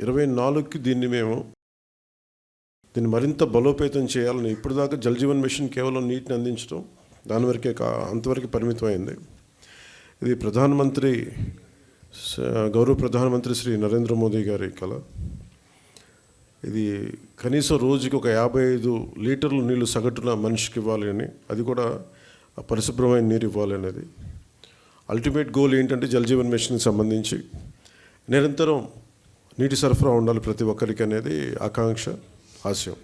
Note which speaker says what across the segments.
Speaker 1: 24కి దీన్ని మరింత బలోపేతం చేయాలని. ఇప్పటిదాకా జల్ జీవన్ మిషన్ కేవలం నీటిని అందించడం దాని వరకే అంతవరకు పరిమితమైంది. ఇది గౌరవ ప్రధానమంత్రి శ్రీ నరేంద్ర మోదీ గారి కళ. ఇది కనీసం రోజుకి ఒక 55 లీటర్లు నీళ్లు సగటున మనిషికి ఇవ్వాలి అని, అది కూడా పరిశుభ్రమైన నీరు ఇవ్వాలి అనేది అల్టిమేట్ గోల్. ఏంటంటే జల్ జీవన్ మిషన్కి సంబంధించి నిరంతరం నీటి సరఫరా ఉండాలి ప్రతి ఒక్కరికి అనేది ఆకాంక్ష, ఆశయం.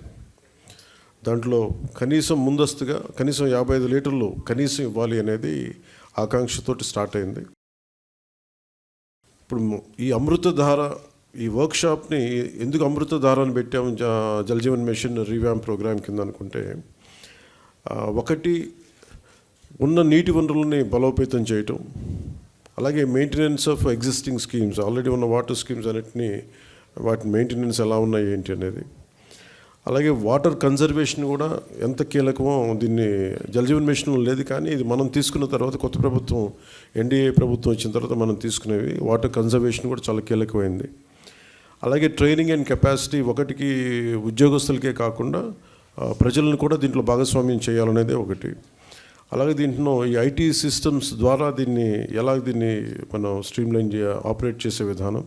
Speaker 1: దాంట్లో కనీసం ముందస్తుగా కనీసం 55 లీటర్లు కనీసం ఇవ్వాలి అనేది ఆకాంక్షతోటి స్టార్ట్ అయింది. ఇప్పుడు ఈ అమృతధార ఈ వర్క్షాప్ని ఎందుకు అమృతధార అని పెట్టాము Jal Jeevan mission revamp programme కింద అనుకుంటే, ఒకటి ఉన్న నీటి వనరులని బలోపేతం చేయటం, అలాగే maintenance of existing schemes, already ఉన్న వాటర్ స్కీమ్స్ అన్నిటినీ వాటి మెయింటెనెన్స్ ఎలా ఉన్నాయి ఏంటి అనేది, అలాగే వాటర్ కన్జర్వేషన్ కూడా ఎంత కీలకమో. దీన్ని జల్ జీవన్ మిషన్లో లేదు, కానీ ఇది మనం తీసుకున్న తర్వాత కొత్త ప్రభుత్వం ఎన్డీఏ ప్రభుత్వం వచ్చిన తర్వాత మనం తీసుకునేవి వాటర్ కన్జర్వేషన్ కూడా చాలా కీలకమైంది. అలాగే ట్రైనింగ్ అండ్ కెపాసిటీ, ఒకటికి ఉద్యోగస్తులకే కాకుండా ప్రజలను కూడా దీంట్లో భాగస్వామ్యం చేయాలనేది ఒకటి. అలాగే దీంట్లో ఈ ఐటీ సిస్టమ్స్ ద్వారా దీన్ని మనం స్ట్రీమ్లైన్ ఆపరేట్ చేసే విధానం,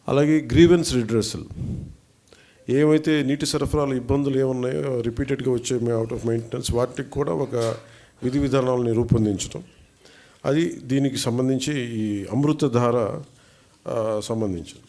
Speaker 1: అలాగే గ్రీవెన్స్ రిడ్రెసల్, ఏమైతే నీటి సరఫరాలు ఇబ్బందులు ఏమున్నాయో రిపీటెడ్గా వచ్చే అవుట్ ఆఫ్ మెయింటెనెన్స్, వాటికి కూడా ఒక విధి విధానాలని రూపొందించడం, అది దీనికి సంబంధించి ఈ అమృతధార సంబంధించింది.